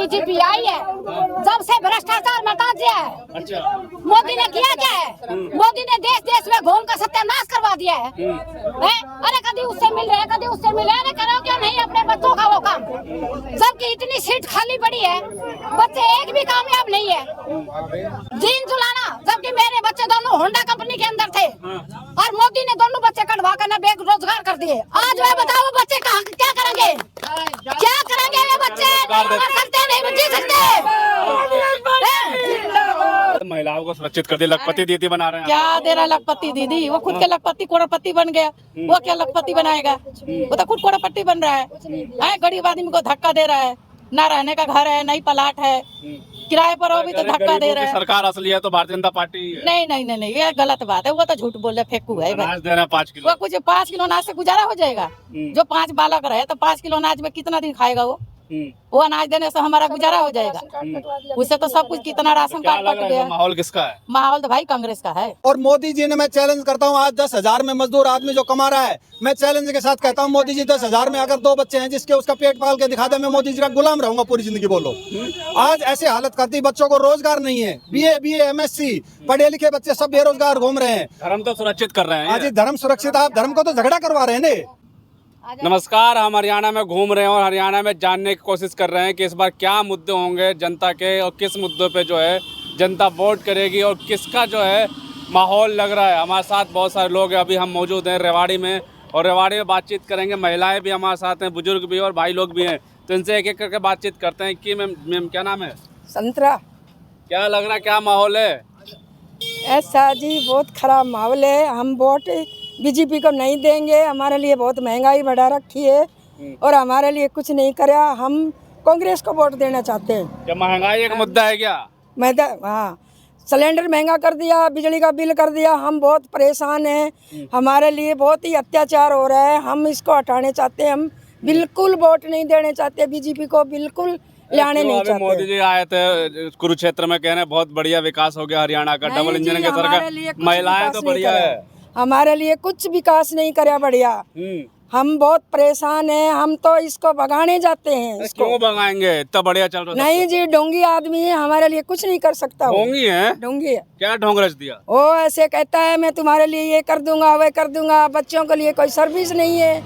BJP आई है जब से भ्रष्टाचार मिटा दिया है। अच्छा। मोदी ने किया क्या है? मोदी ने देश देश में घूम कर सत्यानाश करवा दिया है। अरे कभी उससे मिल रहे, कभी उससे मिल रहे, अरे करो क्या नहीं अपने बच्चों का वो काम, सबकी इतनी सीट खाली पड़ी है, बच्चे एक भी कामयाब नहीं है। दिन जुलाना, जबकि मेरे बच्चे दोनों होंडा कंपनी के अंदर थे और मोदी ने दोनों बच्चे कटवा कर बेरोजगार कर दिए। आज वह बताओ बच्चे क्या करेंगे? क्या करेंगे वे बच्चे? नहीं कर सकते, नहीं जी सकते। महिलाओं को सुरक्षित कर दिया, लखपति दीदी बना रहे हैं। क्या दे रहा लखपति दीदी? वो खुद के लखपति करोड़पति बन गया, वो क्या लखपति बनाएगा? वो तो खुद करोड़पति बन रहा है। गरीब आदमी को धक्का दे रहा है, ना रहने का घर है, नहीं पलाट है, किराए पर वो भी तो धक्का दे रहा है। सरकार असली है तो भारतीय जनता पार्टी है। नहीं, ये गलत बात है। वो तो झूठ बोल रहे, फेंकू है। अनाज दे रहे हैं 5 किलो। वो कुछ 5 किलो अनाज से गुजारा हो जाएगा? जो 5 बालक रहे तो 5 किलो अनाज में कितना दिन खाएगा वो अनाज देने से हमारा गुजारा हो जाएगा। उससे तो सब कुछ, कितना राशन कार्ड कट गया। माहौल किसका है? माहौल तो भाई कांग्रेस का है। और मोदी जी ने, मैं चैलेंज करता हूँ, आज 10,000 में मजदूर आदमी जो कमा रहा है, मैं चैलेंज के साथ कहता हूँ मोदी जी 10,000 में अगर 2 बच्चे हैं जिसके उसका पेट पाल के दिखा दे, मैं मोदी जी का गुलाम रहूंगा पूरी जिंदगी। बोलो, आज ऐसे हालत करती, बच्चों को रोजगार नहीं है। BA MSc पढ़े लिखे बच्चे सब बेरोजगार घूम रहे हैं। धर्म तो सुरक्षित कर रहे हैं। आज धर्म सुरक्षित, आप धर्म को तो झगड़ा करवा रहे हैं। नमस्कार, हम हरियाणा में घूम रहे हैं और हरियाणा में जानने की कोशिश कर रहे हैं कि इस बार क्या मुद्दे होंगे जनता के और किस मुद्दों पे जो है जनता वोट करेगी और किसका जो है माहौल लग रहा है। हमारे साथ बहुत सारे लोग हैं, अभी हम मौजूद हैं रेवाड़ी में और रेवाड़ी में बातचीत करेंगे। महिलाएं भी हमारे साथ हैं, बुजुर्ग भी और भाई लोग भी हैं, तो इनसे एक एक करके बातचीत करते हैं। कि मैम क्या नाम है? संतरा। क्या लग रहा है, क्या माहौल है? ऐसा जी बहुत खराब माहौल है। हम वोट बीजेपी को नहीं देंगे, हमारे लिए बहुत महंगाई बढ़ा रखी है और हमारे लिए कुछ नहीं करा। हम कांग्रेस को वोट देना चाहते हैं। क्या महंगाई एक मुद्दा है क्या? हाँ, सिलेंडर महंगा कर दिया, बिजली का बिल कर दिया, हम बहुत परेशान हैं। हमारे लिए बहुत ही अत्याचार हो रहा है, हम इसको हटाने चाहते हैं। हम बिल्कुल वोट नहीं देने चाहते बीजेपी को, बिल्कुल लाने नहीं चाहते। मोदी जी आए थे कुरुक्षेत्र में, कह रहे बहुत बढ़िया विकास हो गया हरियाणा का, डबल इंजन के सरकार, महिलाएं तो बढ़िया है। हमारे लिए कुछ विकास नहीं करा बढ़िया। हम बहुत परेशान हैं, हम तो इसको भगाने जाते हैं। इसको क्यों भगाएंगे? इतना बढ़िया चल रहा है। नहीं जी, ढोंगी आदमी है, हमारे लिए कुछ नहीं कर सकता। ढोंगी है? ढोंगी है। क्या ढोंग रच दिया? वो ऐसे कहता है मैं तुम्हारे लिए ये कर दूंगा, वह कर दूंगा। बच्चों के लिए कोई सर्विस नहीं है,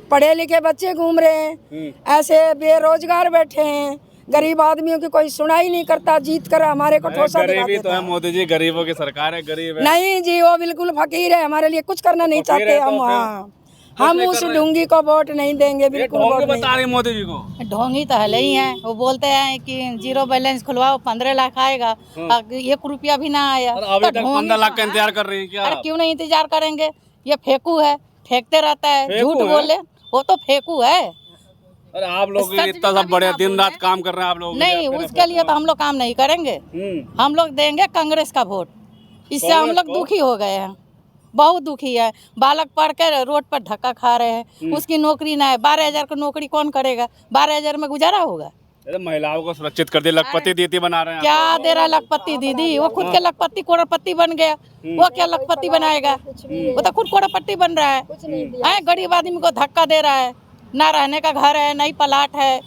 पढ़े लिखे बच्चे घूम रहे हैं, ऐसे बेरोजगार बैठे हैं। गरीब आदमियों की कोई सुनाई नहीं करता, जीत कर हमारे को ठोसा दिखा देता। तो है मोदी जी, गरीबों की सरकार है, गरीब है। नहीं जी, वो बिल्कुल फकीर है, हमारे लिए कुछ करना नहीं चाहते। हम उस ढोंगी को वोट नहीं देंगे, बिल्कुल वोट नहीं। बता रही मोदी जी को ढोंगी तो हले ही है। वो बोलते हैं कि 0 बैलेंस खुलवाओ 15 लाख आएगा, 1 रुपया भी ना आया। अभी तक 15 लाख का इंतजार कर रही है क्या? अरे क्यों नहीं इंतजार करेंगे? ये फेंकू है, फेंकते रहता है, झूठ बोले। वो तो फेंकू है। अरे आप लोग इतना सब बढ़िया दिन रात काम कर रहे हैं आप लोग। नहीं, उसके लिए तो हम लोग काम नहीं करेंगे। हम लोग देंगे कांग्रेस का वोट। इससे हम लोग दुखी हो गए हैं, बहुत दुखी है। बालक पढ़ कर रोड पर धक्का खा रहे हैं, उसकी नौकरी ना है। 12,000 की नौकरी कौन करेगा? 12,000 में गुजारा होगा? महिलाओं को सुरक्षित कर दिया, लखपति दीदी बना रहे हैं। क्या दे रहा लखपति दीदी? वो खुद के लखपति करोड़पति बन गया, वो क्या लखपति बनाएगा? वो तो खुद करोड़पति बन रहा है। गरीब आदमी को धक्का दे रहा है, ना रहने का घर है, नहीं पलाट है,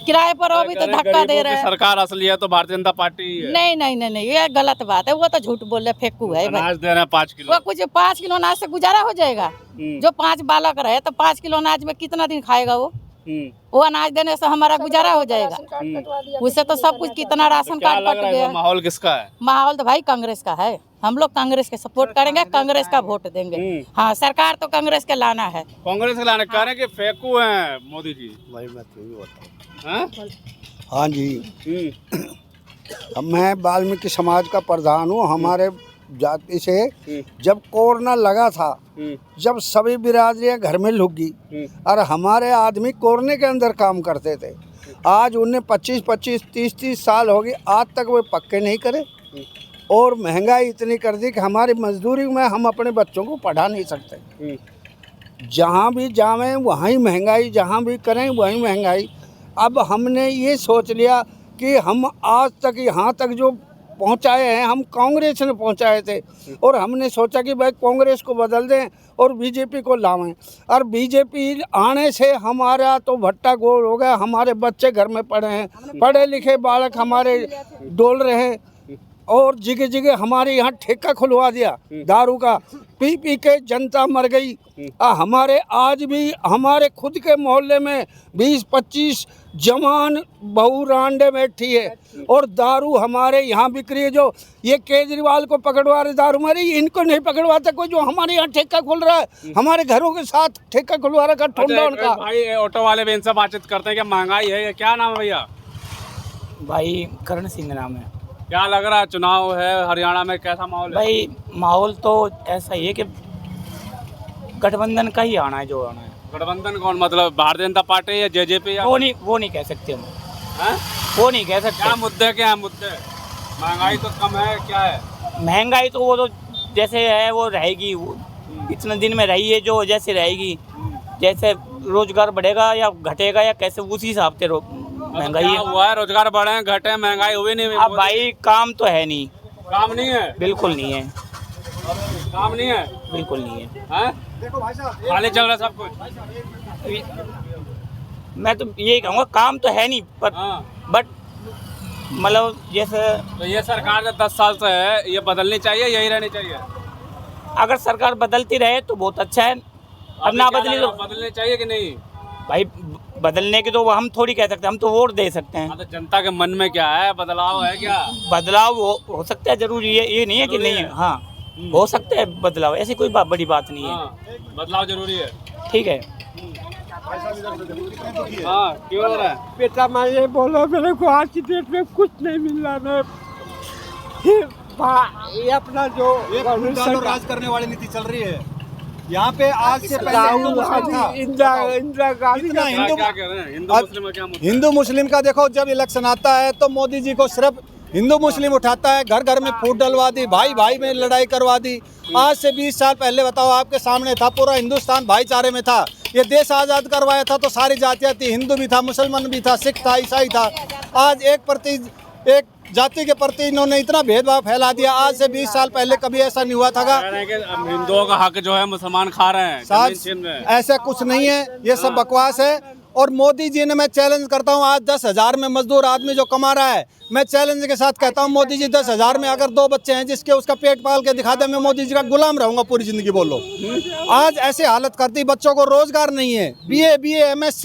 किराए पर वो भी तो धक्का दे रहा है। सरकार असली है तो भारतीय जनता पार्टी है। नहीं, ये गलत बात है। वो तो झूठ बोल रहे, फेंकू है। अनाज दे रहे हैं 5 किलो। वो कुछ 5 किलो अनाज से गुजारा हो जाएगा? जो 5 बालक रहे तो 5 किलो अनाज में कितना दिन खाएगा वो अनाज देने से हमारा गुजारा हो जाएगा। उससे तो सब कुछ, कितना राशन कार्ड कट गया। माहौल किसका है? माहौल तो भाई कांग्रेस का है। हम लोग कांग्रेस के सपोर्ट करेंगे, कांग्रेस का वोट देंगे। हाँ, सरकार तो कांग्रेस के लाना है। कांग्रेस के लाने कह रहे हैं कि फेंकू है मोदी जी। भाई मैं क्यों बताऊं? हाँ जी, मैं वाल्मीकि समाज का प्रधान हूँ। हमारे जाति से जब कोरोना लगा था, जब सभी बिरादरियां घर में लुक गई और हमारे आदमी कोरोना के अंदर काम करते थे, आज उन्हें 25-25, 30-30 साल हो गए, आज तक वो पक्के नहीं करे। और महंगाई इतनी कर दी कि हमारी मजदूरी में हम अपने बच्चों को पढ़ा नहीं सकते। जहाँ भी जावें वहीं महंगाई, जहाँ भी करें वहीं महंगाई। अब हमने ये सोच लिया कि हम आज तक यहाँ तक जो पहुंचाए हैं, हम कांग्रेस ने पहुंचाए थे और हमने सोचा कि भाई कांग्रेस को बदल दें और बीजेपी को लावें। और बीजेपी आने से हमारा तो भट्टा गोल हो गया। हमारे बच्चे घर में पड़े हैं, पढ़े लिखे बालक हमारे डोल रहे हैं और जगह जगह हमारे यहाँ ठेका खुलवा दिया दारू का। पी पी के जनता मर गई। हमारे आज भी हमारे खुद के मोहल्ले में 20-25 जवान बहू रांडे बैठी है और दारू हमारे यहाँ बिक रही है। जो ये केजरीवाल को पकड़वा रहे दारू मारी, इनको नहीं पकड़वाता कोई। जो हमारे यहाँ ठेका खुल रहा है, हमारे घरों के साथ ठेका खुलवा रखा ठोंडा उनका। भाई ऑटो वाले भी इनसे बातचीत करते हैं कि महंगाई है, क्या नाम है भैया? भाई करण सिंह नाम है। क्या लग रहा है, चुनाव है हरियाणा में, कैसा माहौल है? भाई माहौल तो ऐसा ही है कि गठबंधन का ही आना है, जो आना है। गठबंधन कौन, मतलब भारतीय जनता पार्टी या जेजेपी या वो नहीं कह सकते हम। हैं? वो नहीं कह सकते। क्या मुद्दे, क्या है मुद्दे? महंगाई तो कम है, क्या है? महंगाई तो वो तो जैसे है वो रहेगी, वो इतने दिन में रही है जो जैसे रहेगी। जैसे रोजगार बढ़ेगा या घटेगा या कैसे, उसी हिसाब से महंगाई क्या हुआ है? रोजगार बढ़े घटे, महंगाई हुई नहीं? अब भाई काम तो है नहीं, काम नहीं है, बिल्कुल नहीं है, काम नहीं है, बिल्कुल नहीं है। हैं? खाली चल रहा सब कुछ। मैं तो यही कहूँगा काम तो है नहीं, पर हाँ। बट मतलब जैसे तो ये सरकार जो 10 साल से है, ये बदलनी चाहिए, यही रहनी चाहिए? अगर सरकार बदलती रहे तो बहुत अच्छा है। अब ना बदली तो बदलनी चाहिए कि नहीं? भाई बदलने की तो हम थोड़ी कह सकते, हम तो वोट दे सकते हैं। हाँ, तो जनता के मन में क्या है, बदलाव है क्या? बदलाव हो सकता है, जरूरी है, ये नहीं है कि नहीं है। हाँ हो सकता है बदलाव, ऐसी कोई बड़ी बात नहीं है। हाँ, बदलाव जरूरी है। ठीक है। हाँ, क्यों हो रहा है? बेटा मैं ये बोलो, मेरे को आज की डेट में कुछ नहीं मिल रहा। मैं ये अपना जो राज करने वाली नीति चल रही है यहाँ पे, आज से पहले राहुल गांधी, इंदिरा गांधी कितना हिंदू क्या कह रहे हैं? हिंदू मुस्लिम में क्या मुद्दा है? हिंदू मुस्लिम का देखो, जब इलेक्शन आता है तो मोदी जी को सिर्फ हिंदू मुस्लिम उठाता है, घर घर में फूट डलवा दी, भाई भाई में लड़ाई करवा दी। आज से 20 साल पहले बताओ, आपके सामने था, पूरा हिंदुस्तान भाईचारे में था। ये देश आज़ाद करवाया था तो सारी जातियाँ थी, हिंदू भी था, मुसलमान भी था, सिख था, ईसाई था। आज एक जाति के प्रति इन्होंने इतना भेदभाव फैला दिया। आज से 20 साल पहले कभी ऐसा नहीं हुआ था। कह रहे हैं कि अब हिंदुओं का हक जो है मुसलमान खा रहे हैं, जमीन छीन रहे हैं। ऐसा कुछ नहीं है, ये सब बकवास है। और मोदी जी ने, मैं चैलेंज करता हूँ, आज 10,000 में मजदूर आदमी जो कमा रहा है, मैं चैलेंज के साथ कहता हूँ, मोदी जी 10,000 में अगर 2 बच्चे हैं जिसके उसका पेट पाल के दिखा दे, मैं मोदी जी का गुलाम रहूंगा पूरी जिंदगी। बोलो, आज ऐसे हालत करती, बच्चों को रोजगार नहीं है। बीए MSc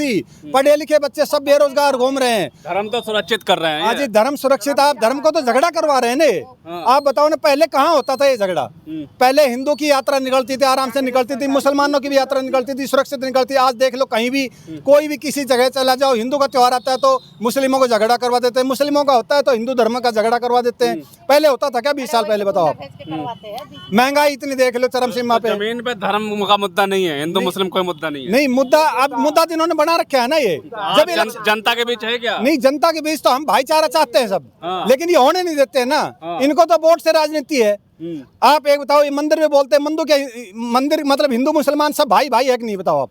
पढ़े लिखे बच्चे सब बेरोजगार घूम रहे हैं। धर्म तो सुरक्षित कर रहे हैं। आज ये धर्म सुरक्षित, आप धर्म को तो झगड़ा करवा रहे हैं ने। आप बताओ ना, पहले कहाँ होता था ये झगड़ा? पहले हिंदू की यात्रा निकलती थी, आराम से निकलती थी, मुसलमानों की भी यात्रा निकलती थी, सुरक्षित निकलती। आज देख लो, कहीं भी कोई भी किसी जगह चला जाओ, हिंदू का त्योहार आता है तो मुस्लिमों को झगड़ा करवा देते हैं, मुस्लिमों का होता है तो हिंदू धर्म का झगड़ा करवा देते हैं। पहले होता था क्या 20 साल पहले? बताओ आप। महंगाई इतनी देख लो चरम सीमा पे। जमीन पे धर्म का मुद्दा नहीं है, हिंदू मुस्लिम कोई मुद्दा नहीं है। नहीं, मुद्दा अब मुद्दा इन्होंने बना रखा है ना ये। जब जनता के बीच है क्या? नहीं, जनता के बीच तो हम भाईचारा चाहते हैं सब, लेकिन ये होने नहीं देते हैं ना। इनको तो वोट से राजनीति है। आप एक बताओ, ये मंदिर में बोलते हैं मंदिर मतलब हिंदू मुसलमान सब भाई भाई है कि नहीं? बताओ आप।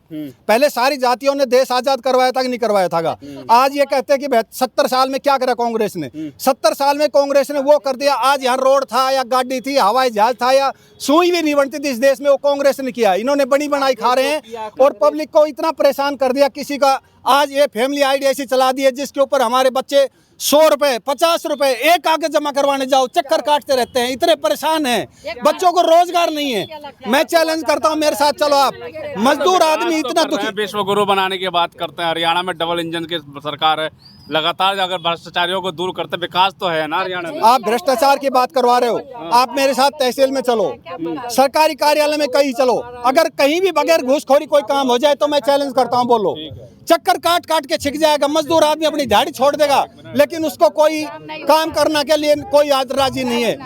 पहले सारी जातियों ने देश आजाद करवाया था कि नहीं करवाया था? आज ये कहते हैं कि 70 साल में क्या करा कांग्रेस ने? 70 साल में कांग्रेस ने वो कर दिया। आज यहाँ रोड था या गाड़ी थी, हवाई जहाज था या सुई भी नहीं बनती थी इस देश में, वो कांग्रेस ने किया। इन्होंने बनी बनाई खा रहे हैं और पब्लिक को इतना परेशान कर दिया। किसी का आज ये फैमिली आईडी ऐसी चला दी है जिसके ऊपर हमारे बच्चे 100 रुपए 50 रुपए एक कागज जमा करवाने जाओ, चक्कर काटते रहते हैं, इतने परेशान हैं। बच्चों को रोजगार नहीं है। मैं चैलेंज करता हूं, मेरे साथ चलो आप। मजदूर आदमी इतना दुखी। विश्व गुरु बनाने की बात करते हैं। हरियाणा में डबल इंजन की सरकार है, लगातार अगर भ्रष्टाचारियों को दूर करते, विकास तो है ना हरियाणा में। आप भ्रष्टाचार की बात करवा रहे हो, आप मेरे साथ तहसील में चलो, सरकारी कार्यालय में कहीं चलो, अगर कहीं भी बगैर घूसखोरी कोई काम हो जाए तो मैं चैलेंज करता हूं, बोलो, चक्कर काट काट के छिक जाएगा। मजदूर आदमी अपनी दिहाड़ी छोड़ देगा, लेकिन उसको कोई काम करने के लिए कोई राजी नहीं है।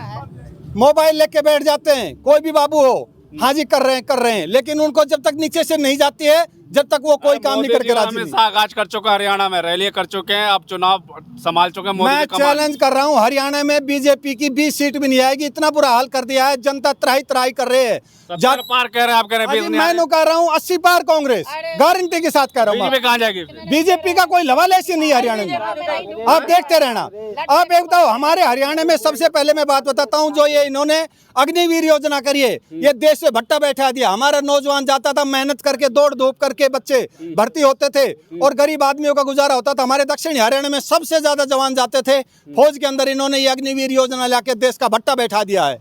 मोबाइल लेके बैठ जाते हैं, कोई भी बाबू हो, हाँ जी कर रहे हैं, लेकिन उनको जब तक नीचे से नहीं जाती है जब तक वो कोई काम नहीं करके राजी नहीं। हमेशा आगाज कर चुका, हरियाणा में रैली कर चुके हैं, अब चुनाव संभाल चुके हैं मोदी मैं के कमान। चैलेंज कर रहा हूँ, हरियाणा में बीजेपी की 20 सीट भी नहीं आएगी। इतना बुरा हाल कर दिया है, जनता त्राही त्राही कर रहे है। 70 पार कह रहे हैं, आप कह रहे हैं 20 नहीं आ रहे। मैं कह रहा हूँ 80 पार कांग्रेस गारंटी के साथ कह रहा हूँ। बीजेपी कहाँ जाएगी? बीजेपी का कोई लवाल ऐसी नहीं है हरियाणा में, आप देखते रहना। आप एक बताओ, हमारे हरियाणा में सबसे पहले मैं बात बताता हूँ, जो ये इन्होंने अग्निवीर योजना करी है, ये देश से भट्टा बैठा दिया। हमारा नौजवान जाता था मेहनत करके, दौड़ धूप करके बच्चे भर्ती होते थे और गरीब आदमियों का गुजारा होता था। हमारे दक्षिण हरियाणा में सबसे ज्यादा जवान जाते थे फौज के अंदर। इन्होंने ये अग्निवीर योजना लाके देश का भट्टा बैठा दिया है।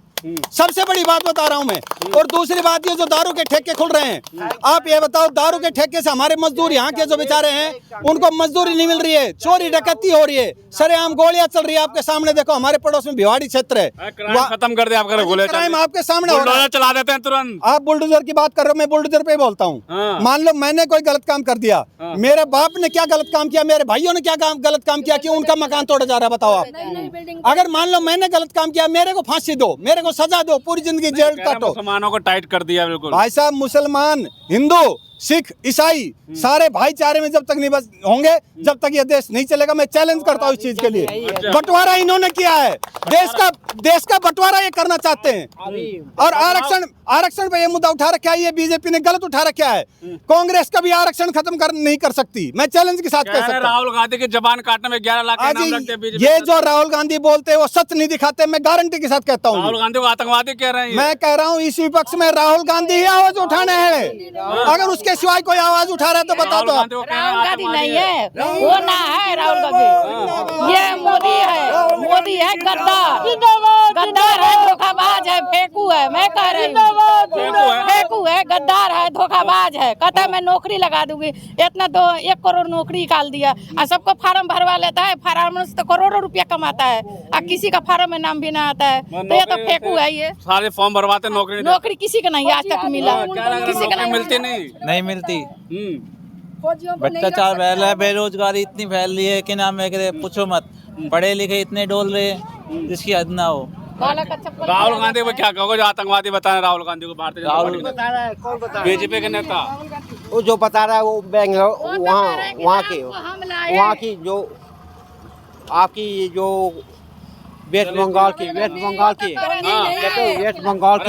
सबसे बड़ी बात बता रहा हूं मैं। और दूसरी बात, ये जो दारू के ठेके खुल रहे हैं, आप ये बताओ, दारू के ठेके से हमारे मजदूर यहाँ के जो बेचारे हैं उनको मजदूरी नहीं मिल रही है, चोरी डकैती हो रही है, सरेआम गोलियां चल रही है। आपके सामने देखो, हमारे पड़ोस में भिवाड़ी क्षेत्र है, खत्म कर दे आप, क्राइम आपके सामने हो रहा है। चला देते हैं तुरंत। आप बुलडोजर की बात कर रहे हो, मैं बुलडोजर पे बोलता हूँ। मान लो मैंने कोई गलत काम कर दिया, मेरे बाप ने क्या गलत काम किया, मेरे भाइयों ने क्या गलत काम किया कि उनका मकान तोड़ा जा रहा है, बताओ आप। अगर मान लो मैंने गलत काम किया, मेरे को फांसी दो, मेरे को सजा दो, पूरी जिंदगी जेल काटो। मुसलमानों को टाइट कर दिया बिल्कुल। भाई साहब, मुसलमान, हिंदू, सिख, ईसाई सारे भाईचारे में जब तक नहीं बस होंगे, जब तक ये देश नहीं चलेगा। मैं चैलेंज करता हूँ इस चीज के लिए। बंटवारा इन्होंने किया है, देश का बंटवारा ये करना चाहते हैं। और आरक्षण पे ये मुद्दा उठा रखा है, ये बीजेपी ने गलत उठा रखा है। कांग्रेस का भी आरक्षण खत्म नहीं कर सकती। मैं चैलेंज के साथ कह सकता हूं। राहुल गांधी की जबान काटने में 11 लाख का नाम रखते हैं बीजेपी। ये जो राहुल गांधी बोलते हैं वो सच नहीं दिखाते, मैं गारंटी के साथ कहता हूँ। राहुल गांधी को आतंकवादी कह रहे हैं। मैं कह रहा हूँ इस विपक्ष में राहुल गांधी ही आवाज उठाने हैं। अगर उसके सिवाय कोई आवाज उठा रहा है तो बता दो। राहुल गांधी नहीं है, वो ना है राहुल गांधी, ये मोदी है। मोदी है गद्दार, गद्दार है, धोखाबाज है, फेंकू है। मैं कह रही हूँ फेंकू है, गद्दार है, धोखाबाज है। कहता है मैं नौकरी लगा दूंगी, इतना 1 करोड़ नौकरी निकाल दिया और सबको फार्म भरवा लेता है। फार्म से तो करोड़ों रुपया कमाता है और किसी का फार्म में नाम भी ना आता है, तो ये तो फेंकू है। ये सारे फॉर्म भरवाते, नौकरी किसी का नहीं आज तक मिला, किसी का नहीं मिलती। नहीं मिलती। भ्रष्टाचार फैल रहा है, बेरोजगारी इतनी फैल रही है कि नाम है, पूछो मत। पढ़े लिखे इतने डोल रहे हैं जिसकी हद ना हो। राहुल गांधी को क्या कहोगे जो आतंकवादी बता रहे हैं? राहुल गांधी को भारतीय जनता पार्टी बीजेपी के नेता वो जो बता रहा है वो बेंगलोर वहाँ की जो आपकी जो वेस्ट बंगाल की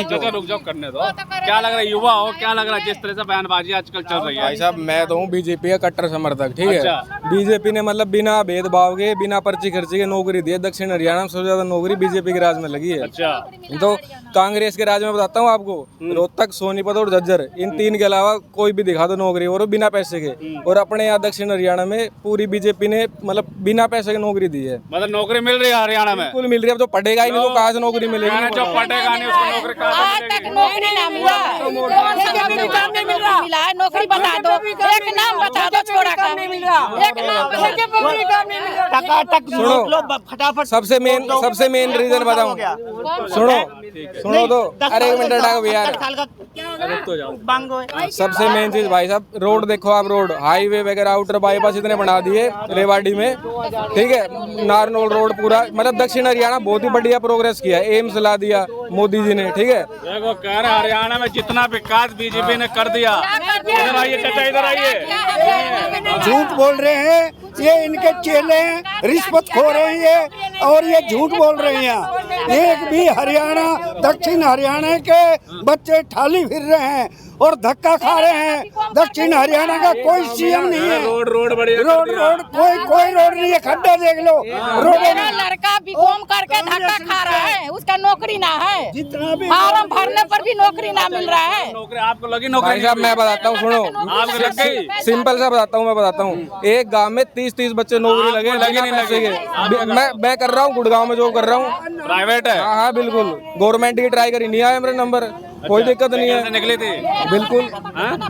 जो रुक जाओ करने दो। क्या लग रहा है, युवा हो, क्या लग रहा है जिस तरह से बयानबाजी आजकल चल रही है? भाई साहब, मैं तो हूँ बीजेपी का कट्टर समर्थक, ठीक है। बीजेपी ने मतलब बिना भेदभाव के, बिना पर्ची खर्ची के नौकरी दी है। दक्षिण हरियाणा में सबसे ज्यादा नौकरी बीजेपी के राज में लगी है। तो कांग्रेस के राज में बताता हूँ आपको, रोहतक, सोनीपत और झज्जर, इन 3 के अलावा कोई भी दिखा दो नौकरी, और बिना पैसे के। और अपने यहाँ दक्षिण हरियाणा में पूरी बीजेपी ने मतलब बिना पैसे के नौकरी दी है। मतलब नौकरी मिल रही है हरियाणा में? बिल्कुल मिल रही है। अब जो पढ़ेगा ही नहीं तो कहाँ से नौकरी मिलेगी? जो पढ़ेगा नहीं उसको नौकरी कहाँ से मिलेगी? नौकरी ना मिला, मिला है। नौकरी बता दो, एक नाम बता दो, छोड़ा काम नहीं मिल रहा, एक नाम सुनो, सबसे मेन रीजन बताऊं, सुनो तो, अरे 1 मिनट डाको यार। सबसे मेन चीज भाई साहब, रोड देखो आप, रोड हाईवे वगैरह, आउटर बाईपास इतने बना दिए रेवाड़ी में, ठीक है। नारनौल रोड पूरा, मतलब दक्षिण हरियाणा बहुत ही बढ़िया प्रोग्रेस किया है। एम्स ला दिया मोदी जी ने, ठीक है। देखो कह रहे हरियाणा में जितना विकास बीजेपी ने कर दिया। इधर आइए चाचा, इधर आइए। झूठ बोल रहे हैं, ये इनके चेले हैं, रिश्वत खो रहे हैं ये, और ये झूठ बोल रहे हैं। एक भी हरियाणा, दक्षिण हरियाणा के बच्चे ठाली फिर रहे हैं और धक्का खा रहे हैं। दक्षिण हरियाणा का कोई सीएम नहीं है। रोड बढ़िया, रोड कोई रोड नहीं है। खड्डा देख लो, रोड लड़का बीकॉम करके धक्का खा रहा है, उसका नौकरी ना है। जितना भी फार्म भरने पर भी नौकरी ना मिल रहा है। नौकरी आपको लगी? नौकरी भाई साहब मैं बताता हूँ, सुनो, आपको लग गई? सिंपल सा बताता हूँ, मैं बताता हूँ। एक गांव में 30 बच्चे नौकरी लगे नहीं लगे। मैं कर रहा हूँ, गुड़गांव में जॉब कर रहा हूँ, प्राइवेट है। हाँ बिल्कुल, गवर्नमेंट की ट्राई करी, नहीं आया मेरा नंबर, कोई दिक्कत नहीं है। निकली थी बिल्कुल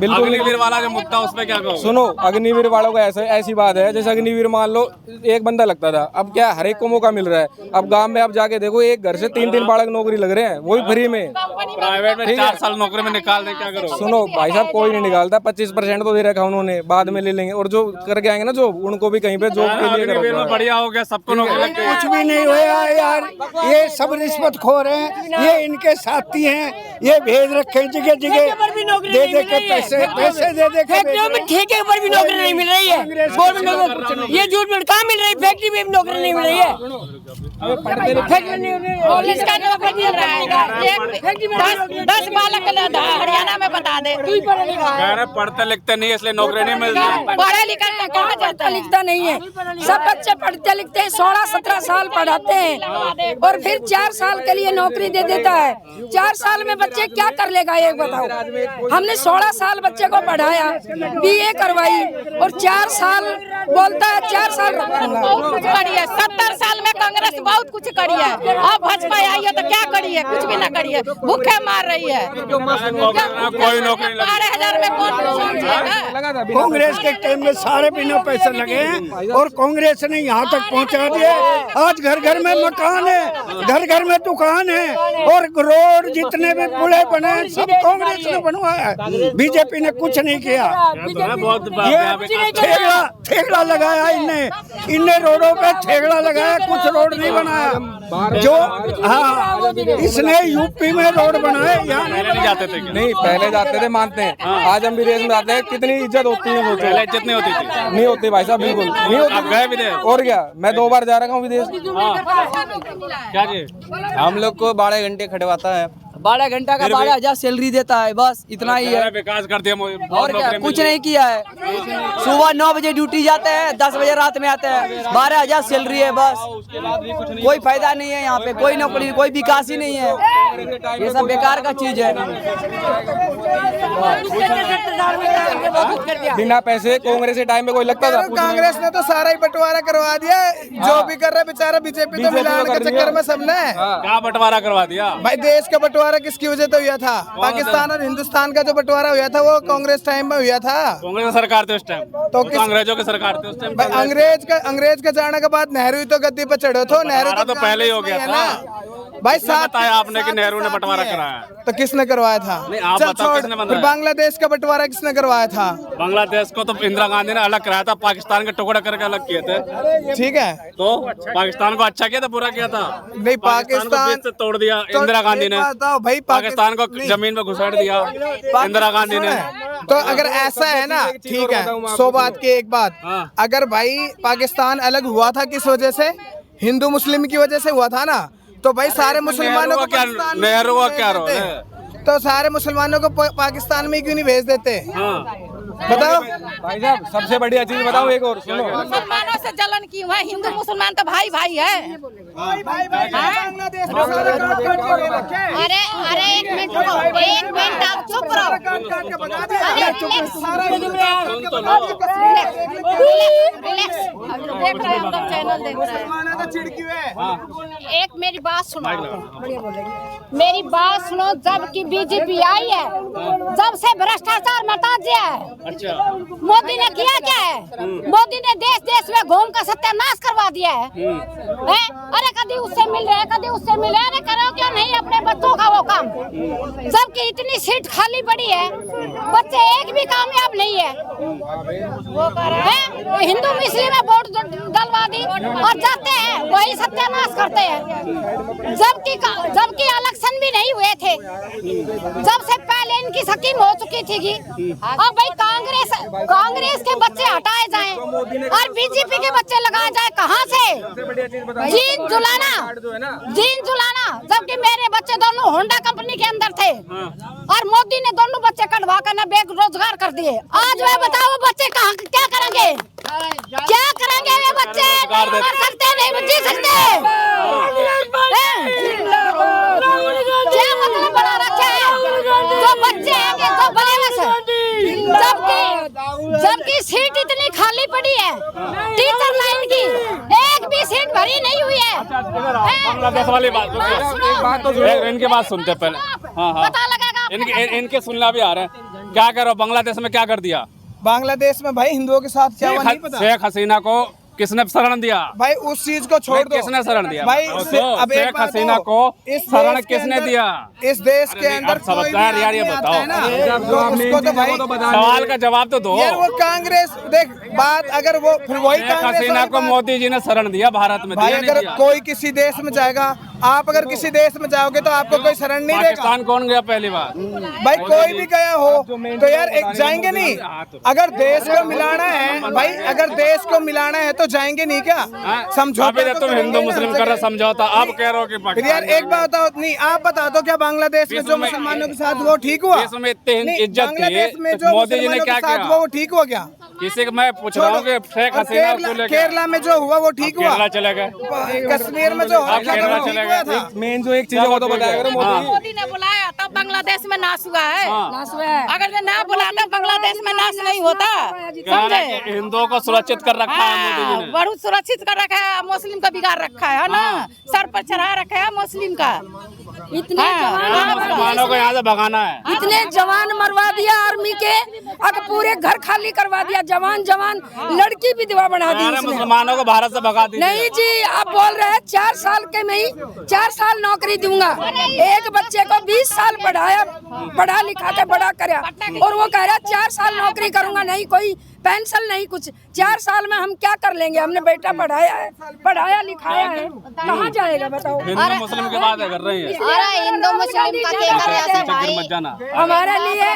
बिल्कुल। अग्निवीर वाला जो मुद्दा, उस पे क्या कहो? सुनो, अग्निवीर वालों का ऐसी बात है, जैसे अग्निवीर मान लो एक बंदा लगता था, अब क्या हर एक को मौका मिल रहा है। अब गांव में आप जाके देखो, एक घर से 3 बालक नौकरी लग रहे हैं, वो भी फ्री में। प्राइवेट में 4 साल नौकरी में निकाल दे, क्या करो? सुनो भाई साहब, कोई नहीं निकालता, 25% तो दे रखा उन्होंने, बाद में ले लेंगे। और जो करके आएंगे ना जॉब, उनको भी कहीं पे जॉब के लिए अग्निवीर में बढ़िया हो गया, सबको नौकरी लग गई। कुछ भी नहीं हुआ यार, ये सब रिश्वत खो रहे हैं, ये इनके साथी हैं, ये भेज रखे जगह जगह दे के रही है। पैसे दे दे के फैक्ट्रियों में ठेके पर भी नौकरी नहीं मिल रही है। गवर्नमेंट ये झूठ मूठ कहाँ मिल रही है? फैक्ट्री में भी नौकरी नहीं मिल रही है। फैक्ट्री नहीं मिल रही है। और इसका नौकरी मिल रहा है 10 बालक हरियाणा में बता दे। कह रहे पढ़ते लिखते नहीं इसलिए नौकरी नहीं मिल रही। पढ़ा लिखा कहाँ जाता है? लिखता नहीं है। सब बच्चे पढ़ते लिखते हैं, 16-17 साल पढ़ाते हैं और फिर 4 साल के लिए नौकरी दे देता है। 4 साल में बच्चे क्या कर लेगा ये बताओ। हमने 16 साल बच्चे को पढ़ाया, BA करवाई और 4 साल बोलता है 4 साल रखूंगा। बहुत कुछ करी है। 70 साल में कांग्रेस बहुत कुछ करी है। अब भाजपा आई है तो क्या करी है? कुछ भी ना करी है। भूखे मार रही है। कोई नौकरी 12,000 में कौन कांग्रेस के टाइम में सारे बिना पैसे लगे हैं और कांग्रेस ने यहाँ तक पहुँचा दिए। आज घर घर में मकान है, घर घर में दुकान है और रोड जितने भी पुले बने हैं सब कांग्रेस ने बनवाया है। बीजेपी ने कुछ नहीं किया। ठेकड़ा लगाया इनने रोडों पे ठेकड़ा लगाया, कुछ रोड नहीं बनाया। जो हाँ इसने यूपी में रोड बनाए, यहाँ नहीं जाते थे। नहीं पहले जाते थे, मानते हैं। आज हम विदेश में जाते हैं, कितनी इज्जत होती है। पहले इज्जत नहीं होती थी। नहीं होती भाई साहब, बिल्कुल नहीं होती। गए विदेश? और क्या, मैं 2 बार जा रहा हूँ विदेश। क्या जी? हम लोग को 12 घंटे खटवाता है। 12 घंटा का 12,000 सैलरी देता है, बस इतना ही है। विकास कर दिया और क्या, कुछ नहीं किया है। सुबह 9 बजे ड्यूटी जाते हैं, 10 बजे रात में आते हैं। 12,000 सैलरी है, बस कोई फायदा नहीं है। यहाँ पे कोई नौकरी, कोई विकास ही नहीं है। ये सब बेकार का चीज है। बिना पैसे कांग्रेस के टाइम में कोई लगता था? कांग्रेस ने तो सारा ही बंटवारा करवा दिया। जो भी कर रहा है बेचारा बीजेपी तो मिलाने के चक्कर में सबने। क्या बंटवारा करवा दिया भाई? देश का बंटवारा किसकी वजह से हुआ था? पाकिस्तान और हिंदुस्तान का जो बंटवारा हुआ था वो कांग्रेस टाइम में हुआ था। कांग्रेस सरकार थी उस टाइम, तो अंग्रेजों की सरकार थी उस टाइम। अंग्रेज का जाने के बाद नेहरू ही तो गद्दी पे चढ़ो थो। नेहरू तो पहले ही हो गया था भाई। बताया आपने कि नेहरू ने बंटवारा कराया, तो किसने करवाया था? आप बताओ किसने बनाया? बांग्लादेश का बंटवारा किसने करवाया था? बांग्लादेश को तो इंदिरा गांधी ने अलग कराया था, पाकिस्तान के टुकड़े करके अलग किए थे। ठीक है, तो पाकिस्तान को अच्छा किया था, बुरा किया था? नहीं, पाकिस्तान को तोड़ दिया इंदिरा गांधी ने। भाई पाकिस्तान को जमीन में घुसेड़ दिया इंदिरा गांधी ने। तो अगर ऐसा है ना, ठीक है, 100 बात की एक बात। अगर भाई पाकिस्तान अलग हुआ था किस वजह से? हिंदू मुस्लिम की वजह से हुआ था ना। तो भाई सारे मुसलमानों को नेहरू का क्या रोल है? तो सारे मुसलमानों को पाकिस्तान में क्यों नहीं भेज देते? बताओ भाई साहब, सबसे बढ़िया चीज बताओ एक और सुनो। मुसलमानों से जलन क्यों है? हिंदू मुसलमान तो भाई भाई है। अरे एक मिनट आप चुप रहो। देख रहे हैं हम लोग, चैनल देख रहे हैं। एक मेरी बात सुनो, मेरी बात सुनो। जब की बीजेपी आई है, जब से भ्रष्टाचार मिटा दिया है। अच्छा, मोदी ने किया क्या है? मोदी ने देश में घूम कर सत्यानाश करवा दिया है। अरे कभी उससे मिल रहे, कभी उससे मिल रहे। अरे करो क्यों नहीं अपने बच्चों का वो काम? जबकि इतनी सीट खाली पड़ी है, बच्चे एक भी कामयाब नहीं है। हिंदू मुस्लिम में वोट डलवा दी और जाते हैं वही सत्यानाश करते हैं। जबकि इलेक्शन भी नहीं हुए थे, जब से पहले इनकी स्कीम हो चुकी थी। अब भाई कांग्रेस के बच्चे हटाए जाएं और बीजेपी के बच्चे लगाए जाए। कहाँ से? जीन जुलाना। जबकि मेरे बच्चे दोनों होंडा कंपनी के अंदर थे और मोदी ने दोनों बच्चे कटवा कर ना बेरोजगार कर दिए। आज वे बताओ बच्चे कहाँ क्या करेंगे? क्या करेंगे वे बच्चे? नहीं कर सकते, नहीं जी सकते। क्या मतलब बना रखे हैं? जो बच्चे हैं जो बने जबकि सीट इतनी खाली पड़ी है टीचर लाइन की, एक भी सीट भरी नहीं हुई है। बांग्लादेश वाली बात तो इनकी बात सुनते पहले। हाँ, पता लगेगा। इनके सुनना भी आ रहे हैं। क्या करो बांग्लादेश में, क्या कर दिया बांग्लादेश में? भाई हिंदुओं के साथ क्या हुआ नहीं पता। शेख हसीना को किसने शरण दिया? भाई उस चीज को छोड़ दो। किसने शरण दिया भाई? अब शेख हसीना को शरण किसने दिया? इस देश के अंदर यार ये बताओ, उसको तो भाई सवाल का जवाब तो दो यार। वो कांग्रेस देख बात, अगर वो फिर वही शेख हसीना को मोदी जी ने शरण दिया भारत में। भाई अगर कोई किसी देश में जाएगा आप अगर किसी देश में जाओगे तो आपको कोई शरण नहीं देगा। पाकिस्तान कौन गया पहली बार? भाई कोई भी गया हो तो यार एक जाएंगे नहीं। अगर देश को मिलाना है भाई, अगर देश को मिलाना है तो जाएंगे नहीं क्या? समझौता तुम हिंदू मुस्लिम कर रहे समझौता, आप कह रहे हो कि फिर यार एक बात बताओ, नहीं आप बता दो क्या बांग्लादेश में जो मुसलमानों के साथ वो ठीक हुआ? बांग्लादेश में जो मोदी जी ने क्या किया वो ठीक हुआ क्या? किसी को मैं पूछ रहा हूँ कि शेख हसीना को लेकर केरला में जो हुआ वो ठीक हुआ? केरला चले गए, कश्मीर में जो हुआ था मेन जो एक चीज है वो तो बताया करो। मोदी ने बुलाया तब बांग्लादेश में नाश हुआ है। अगर ये ना बुलाता बांग्लादेश में नाश नहीं होता। समझे? हिंदुओं को सुरक्षित कर रखा है मोदी जी ने, बहुत सुरक्षित कर रखा है। मुस्लिम का बिगाड़ रखा है ना, सर पर चढ़ा रखा है मुस्लिम का। इतने मुसलमानों को यहाँ से भगाना है। इतने जवान मरवा दिया आर्मी के, अब पूरे घर खाली करवा दिया। जवान लड़की विधवा बना दी उसने। मुसलमानों को भारत से भगा दिया। नहीं जी, आप बोल रहे हैं 4 साल के में ही 4 साल नौकरी दूंगा। एक बच्चे को 20 साल पढ़ा लिखा के बड़ा कराया, और वो कह रहा 4 साल नौकरी करूंगा, नहीं कोई पेंशन नहीं कुछ। 4 साल में हम क्या कर लेंगे? हमने बेटा पढ़ाया लिखाया है, कहाँ जाएगा बताओ? हिंदू मुस्लिम की बात कर रही है। अरे हिंदू मुस्लिम का क्या करेगा भाई? हमारे लिए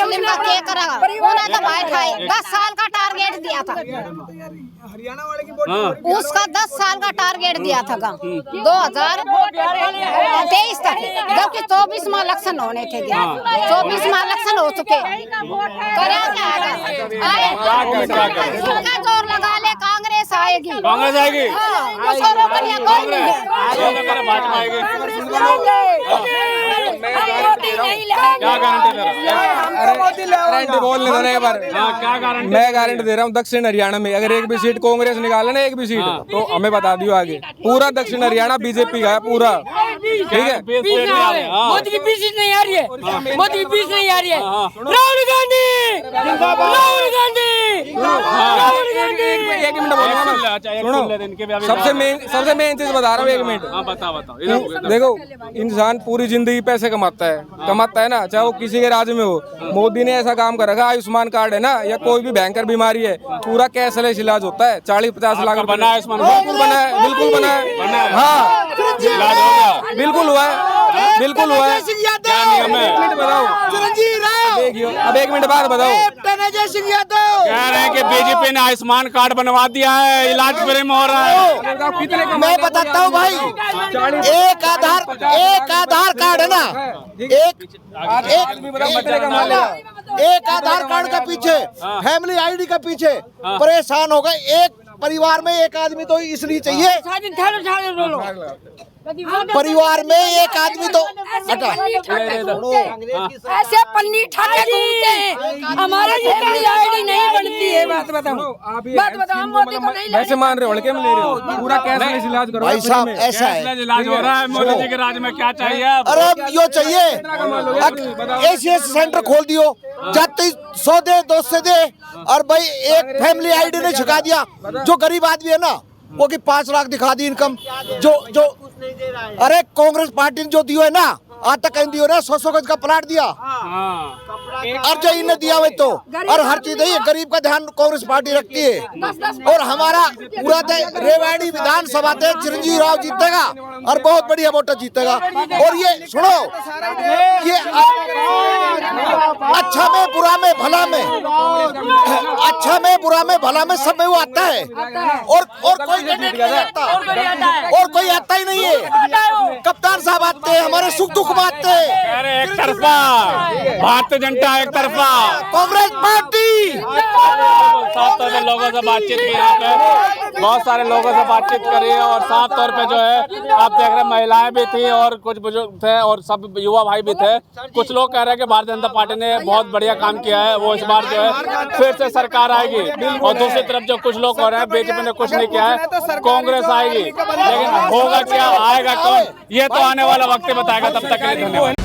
मुस्लिम का क्या करेगा? उन्होंने तो भाई था 10 साल का टारगेट दिया था, हरियाणा वाले की उसका 10 साल का टारगेट दिया था 2023 तक, जबकि 24 में इलेक्शन होने थे। 24 में इलेक्शन हो चुके, जोर लगा ले कांग्रेस आएगी। कांग्रेस आएगी, कोई नहीं है। भाजपा आएगी। क्या गारंटी बोल दो ना एक बार। क्या गारंटी? मैं गारंटी दे रहा हूँ, दक्षिण हरियाणा में अगर एक भी सीट कांग्रेस निकाले ना, एक भी सीट, तो हमें बता दियो आगे पूरा दक्षिण हरियाणा बीजेपी का है पूरा। ठीक है, मोदी की बीच नहीं आ रही है, मोदी की बीच नहीं आ रही है। राहुल गांधी, राहुल गांधी, राहुल गांधी। एक मिनट बोलो, सबसे मेन चीज बता रहा हूँ, 1 मिनट। बताओ। देखो, इंसान पूरी जिंदगी पैसे कमाता है ना, चाहे वो किसी के राज्य में हो। मोदी ने ऐसा काम कर रखा, आयुष्मान कार्ड है ना, या कोई भी भयंकर बीमारी है, पूरा कैशलेस इलाज होता है। 40-50 लाख रुपए बना है, बिल्कुल बना है, बिल्कुल बना है। हाँ, बिल्कुल हुआ है, बिल्कुल हुआ है। क्या नियम है? एक मिनट बताओ, अब 1 मिनट बाद बताओ। कह रहे हैं कि बीजेपी ने आयुष्मान कार्ड बनवा दिया है, इलाज फ्री में हो रहा है। मैं बताता हूँ भाई, एक आधार कार्ड है ना, एक आधार कार्ड के पीछे, फैमिली आईडी के पीछे परेशान हो गए। एक परिवार में एक आदमी तो इसलिए चाहिए, परिवार में एक आदमी तो ऐसे पन्नी ठाके घूमते हैं, हमारे फैमिली आईडी नहीं बनती है। बात बताओ, हम मोदी को नहीं वैसे मान रहे हो, हल्के में ले रहे हो, पूरा कैशलेस इलाज करो भाई साहब। ऐसा है, इलाज हो रहा है। मोदी जी के राज्य में क्या चाहिए? अरे यो चाहिए, ऐसे सेंटर खोल दियो, जाते 100 दे 200 दे, और भाई एक फैमिली आईडी ने छिका दिया। जो गरीब आदमी है ना, वो की 5 लाख दिखा दी इनकम। जो अरे कांग्रेस पार्टी ने जो दियो है ना, आज तक कहीं दियो ना, 100 गज का प्लाट दिया, और जो इन्हें दिया हुए तो, और हर चीज है, गरीब का ध्यान कांग्रेस पार्टी रखती है। और हमारा पूरा रेवाड़ी विधानसभा से चिरंजीवी राव जीतेगा, और बहुत बढ़िया वोटर जीतेगा। और ये सुनो, ये अच्छा में बुरा में भला में, अच्छा में बुरा में भला में सब में वो आता है, और कोई नहीं आता, और कोई आता ही नहीं है। कप्तान साहब आते हैं, हमारे सुख दुख में आते हैं। अरे एक तरफा भारतीय जनता, एक तरफा कांग्रेस पार्टी। साफ तौर पे लोगों से बातचीत की, यहाँ पे बहुत सारे लोगों से बातचीत करी है, और साफ तौर पे जो है आप देख रहे हैं, महिलाएं भी थी और कुछ बुजुर्ग थे और सब युवा भाई भी थे। कुछ लोग कह रहे हैं कि भारतीय जनता पार्टी ने बहुत बढ़िया काम किया है, वो इस बार जो है फिर से सरकार आएगी। और दूसरी तरफ जो कुछ लोग कह रहे हैं बीजेपी ने कुछ नहीं किया है, कांग्रेस आएगी। लेकिन होगा क्या, आएगा कौन, ये तो आने वाला वक्त बताएगा। तब तक के लिए धन्यवाद।